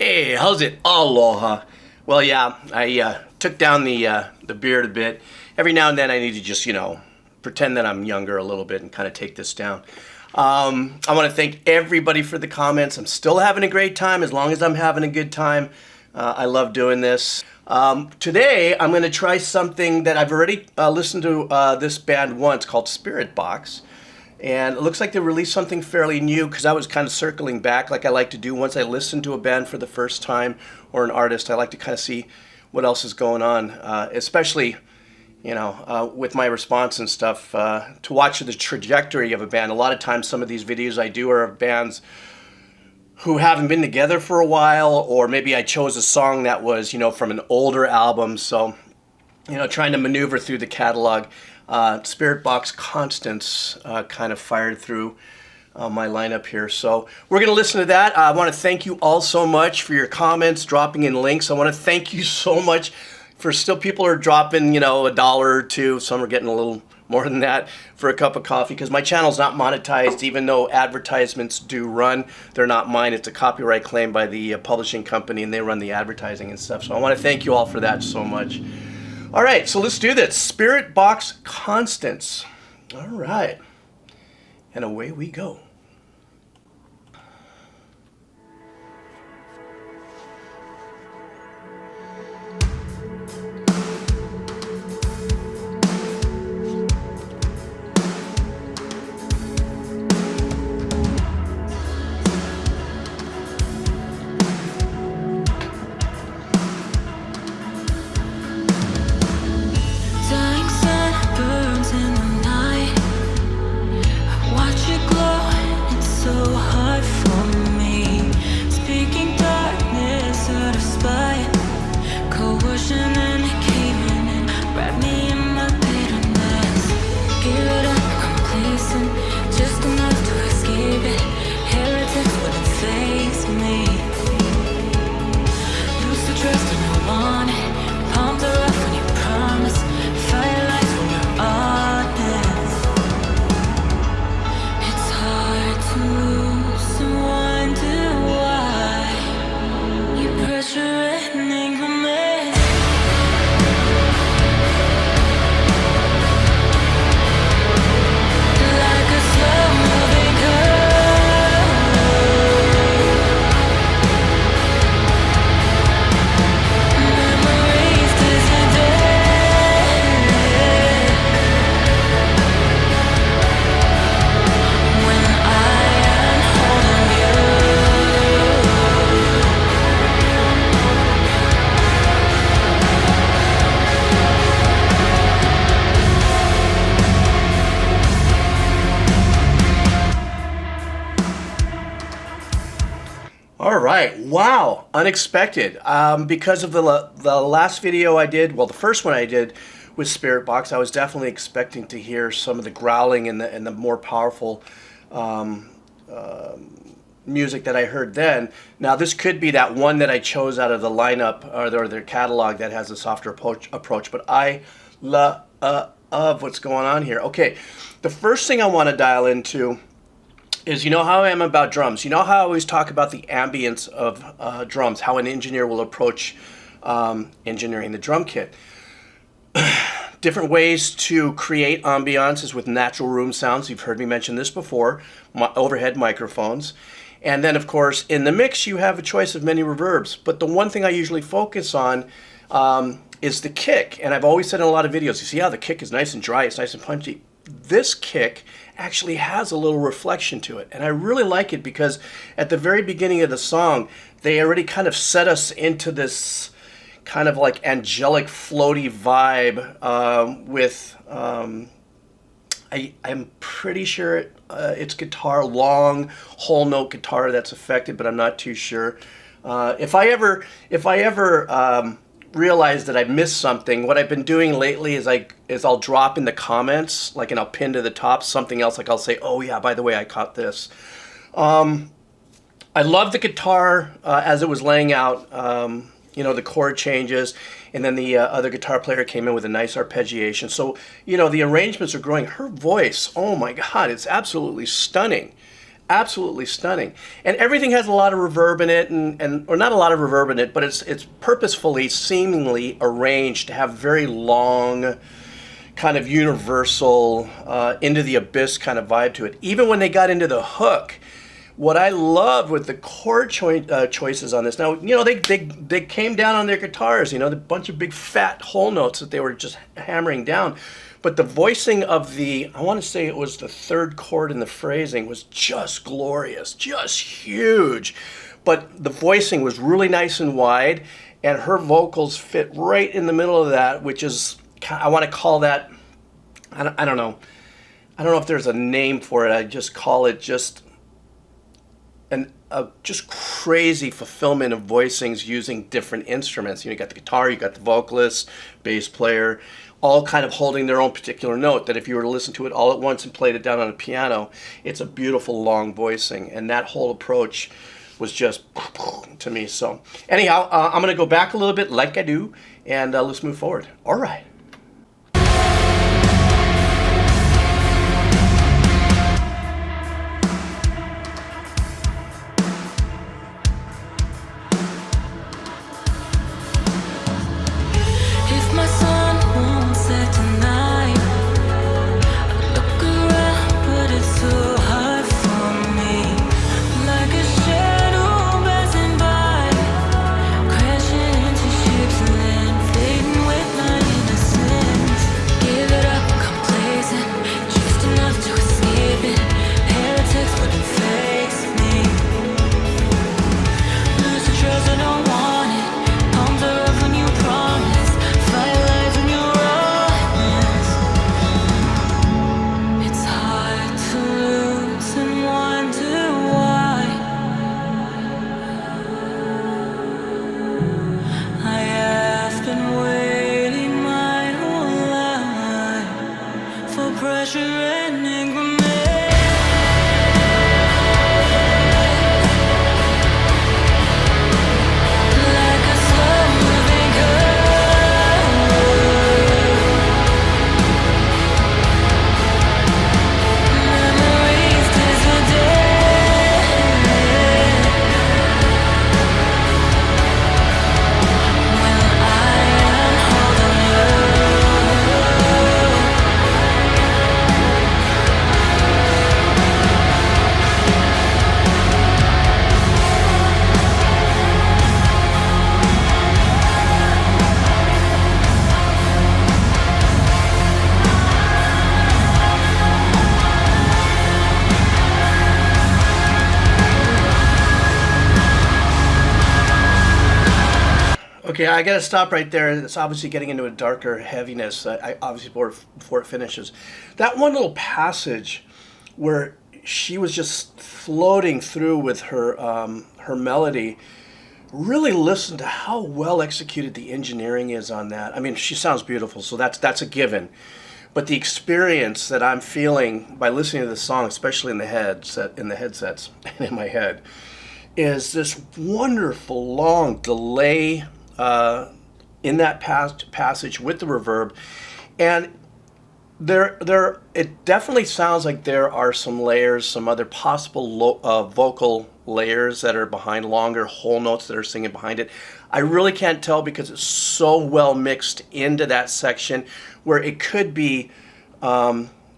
Hey, how's it? Aloha. Well, yeah, I took down the beard a bit. Every now and then I need to just, pretend that I'm younger a little bit and kind of take this down. I want to thank everybody for the comments. I'm still having a great time as long as I'm having a good time. I love doing this. Today, I'm going to try something that I've already listened to this band once called SPIRITBOX. And it looks like they released something fairly new because I was kind of circling back like I like to do once I listen to a band for the first time or an artist. I like to kind of see what else is going on, especially, with my response and stuff, to watch the trajectory of a band. A lot of times some of these videos I do are of bands who haven't been together for a while, or maybe I chose a song that was, from an older album. So, trying to maneuver through the catalog. SPIRITBOX Constance kind of fired through my lineup here. So we're going to listen to that. I want to thank you all so much for your comments, dropping in links. I want to thank you so much for still people are dropping, $1 or $2. Some are getting a little more than that for a cup of coffee because my channel's not monetized, even though advertisements do run. They're not mine. It's a copyright claim by the publishing company, and they run the advertising and stuff. So I want to thank you all for that so much. All right, so let's do this. SPIRITBOX Constance. All right, and away we go. All right, wow, unexpected. Because of the last video I did, well, the first one I did with SPIRITBOX, I was definitely expecting to hear some of the growling and the more powerful music that I heard then. Now, this could be that one that I chose out of the lineup or their catalog that has a softer approach, but I love what's going on here. Okay, the first thing I want to dial into is, how I am about drums. How I always talk about the ambience of drums, how an engineer will approach engineering the drum kit. Different ways to create ambiances with natural room sounds. You've heard me mention this before, overhead microphones. And then, of course, in the mix, you have a choice of many reverbs. But the one thing I usually focus on is the kick. And I've always said in a lot of videos, you see how the kick is nice and dry, it's nice and punchy. This kick actually has a little reflection to it, and I really like it because at the very beginning of the song they already kind of set us into this kind of like angelic floaty vibe with I'm pretty sure it's guitar, long whole note guitar that's affected, but I'm not too sure. If I ever realize that I missed something, what I've been doing lately is I'll drop in the comments, and I'll pin to the top something else, I'll say, oh yeah, by the way, I caught this. I love the guitar as it was laying out, the chord changes, and then the other guitar player came in with a nice arpeggiation. So, the arrangements are growing. Her voice, oh my God, it's absolutely stunning. absolutely stunning. And everything has a lot of reverb in it, or not a lot of reverb in it, but it's purposefully, seemingly arranged to have very long, kind of universal, into the abyss kind of vibe to it. Even when they got into the hook, what I loved with the chord choices on this, now, you know, they came down on their guitars, you know, the bunch of big fat whole notes that they were just hammering down. But the voicing of I want to say it was the third chord in the phrasing, was just glorious, just huge. But the voicing was really nice and wide, and her vocals fit right in the middle of that, which is, I want to call that, I don't know. I don't know if there's a name for it. I just call it just a just crazy fulfillment of voicings using different instruments. You know, you got the guitar, you got the vocalist, bass player, all kind of holding their own particular note, that if you were to listen to it all at once and played it down on a piano, it's a beautiful long voicing. And that whole approach was just to me. So anyhow, I'm going to go back a little bit like I do, and let's move forward. All right. Okay, I got to stop right there. It's obviously getting into a darker heaviness, obviously before it finishes. That one little passage where she was just floating through with her melody, really listen to how well executed the engineering is on that. I mean, she sounds beautiful, so that's a given. But the experience that I'm feeling by listening to the song, especially in the headsets and in my head, is this wonderful long delay in that passage with the reverb. And it definitely sounds like there are some layers, some other possible vocal layers that are behind, longer whole notes that are singing behind it. I really can't tell because it's so well mixed into that section where it could be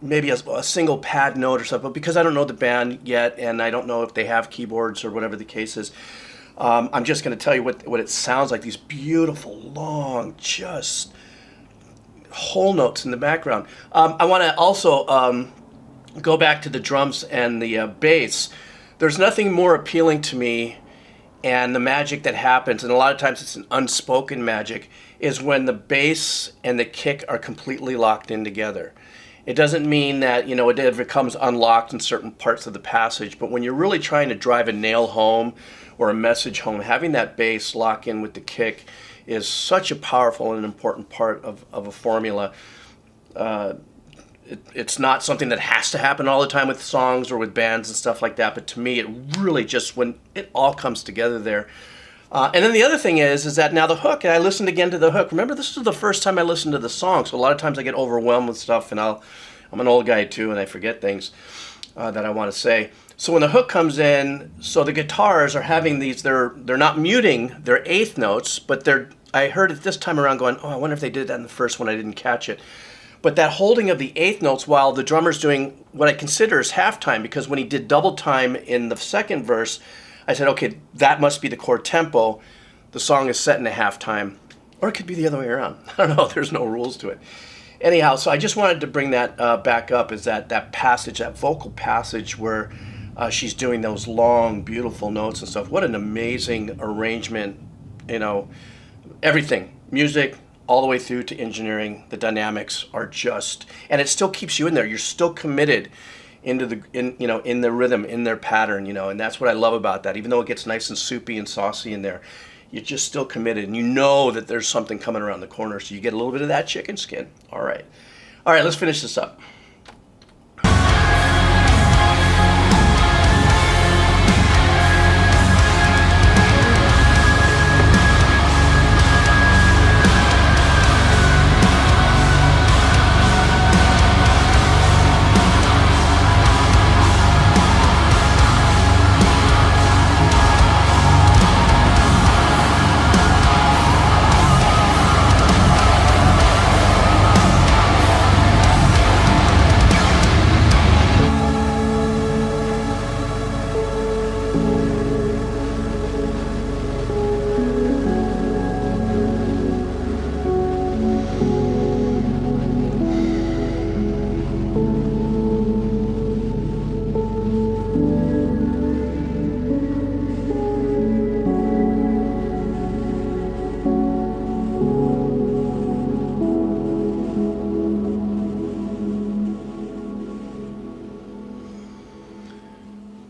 maybe a single pad note or something, but because I don't know the band yet and I don't know if they have keyboards or whatever the case is, I'm just going to tell you what it sounds like, these beautiful, long, just whole notes in the background. I want to also go back to the drums and the bass. There's nothing more appealing to me, and the magic that happens, and a lot of times it's an unspoken magic, is when the bass and the kick are completely locked in together. It doesn't mean that, you know, it ever becomes unlocked in certain parts of the passage, but when you're really trying to drive a nail home or a message home, having that bass lock in with the kick is such a powerful and important part of a formula. It's not something that has to happen all the time with songs or with bands and stuff like that, but to me it really just, when it all comes together there. And then the other thing is that now the hook, and I listened again to the hook. Remember, this is the first time I listened to the song, so a lot of times I get overwhelmed with stuff, and I'm an old guy too, and I forget things that I want to say. So when the hook comes in, so the guitars are having these, they're not muting their eighth notes, but I heard it this time around going, oh, I wonder if they did that in the first one, I didn't catch it. But that holding of the eighth notes while the drummer's doing what I consider is halftime, because when he did double time in the second verse, I said, okay, that must be the chord tempo. The song is set in a halftime. Or it could be the other way around. I don't know, there's no rules to it. Anyhow, so I just wanted to bring that back up, is that passage, that vocal passage where she's doing those long, beautiful notes and stuff. What an amazing arrangement, you know, everything, music, all the way through to engineering. The dynamics are just, and it still keeps you in there. You're still committed into in the rhythm, in their pattern, and that's what I love about that. Even though it gets nice and soupy and saucy in there, you're just still committed, and you know that there's something coming around the corner, so you get a little bit of that chicken skin. All right, let's finish this up.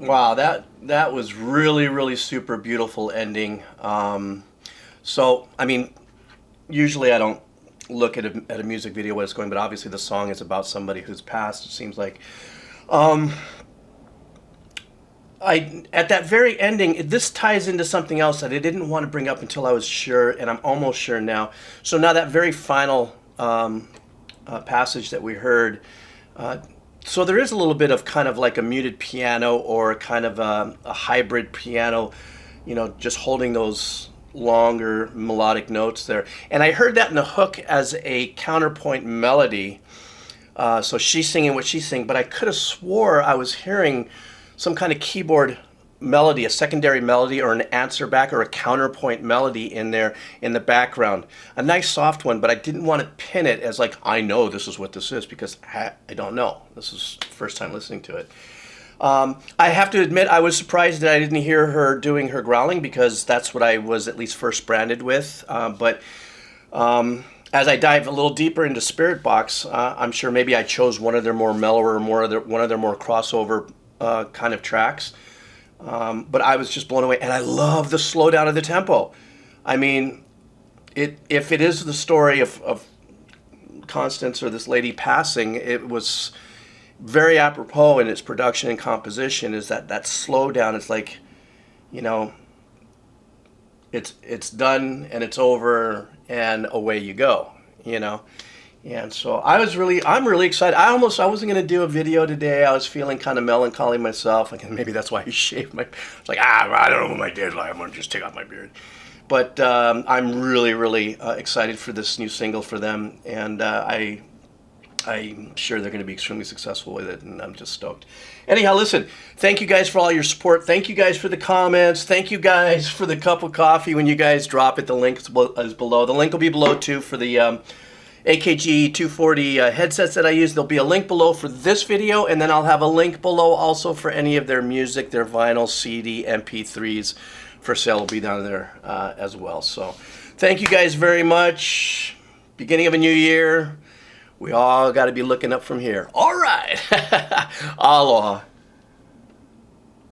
Wow, that was really, really super beautiful ending. So, I mean, usually I don't look at a music video what it's going, but obviously the song is about somebody who's passed, it seems like. At that very ending, this ties into something else that I didn't want to bring up until I was sure, and I'm almost sure now. So now that very final passage that we heard, so there is a little bit of kind of like a muted piano, or kind of a hybrid piano, just holding those longer melodic notes there. And I heard that in the hook as a counterpoint melody. So she's singing what she's singing, but I could have swore I was hearing some kind of keyboard melody, a secondary melody, or an answer back, or a counterpoint melody in there in the background. A nice soft one, but I didn't want to pin it as like, I know this is what this is, because I don't know. This is the first time listening to it. I have to admit, I was surprised that I didn't hear her doing her growling, because that's what I was at least first branded with. But as I dive a little deeper into SPIRITBOX, I'm sure maybe I chose one of their more mellower, one of their more crossover kind of tracks. But I was just blown away, and I love the slowdown of the tempo. I mean, if it is the story of Constance, or this lady passing, it was very apropos in its production and composition. Is that slowdown? It's like, it's done and it's over and away you go. And so I'm really excited. I wasn't going to do a video today. I was feeling kind of melancholy myself. Like, maybe that's why I shaved my, it's like, I don't know what my day's like. I'm going to just take off my beard. But I'm really, really excited for this new single for them. And I'm sure they're going to be extremely successful with it. And I'm just stoked. Anyhow, listen, thank you guys for all your support. Thank you guys for the comments. Thank you guys for the cup of coffee when you guys drop it. The link is below. The link will be below too for the AKG 240 headsets that I use. There'll be a link below for this video, and then I'll have a link below also for any of their music, their vinyl, CD, MP3s for sale will be down there as well. So thank you guys very much. Beginning of a new year. We all got to be looking up from here. All right. Aloha.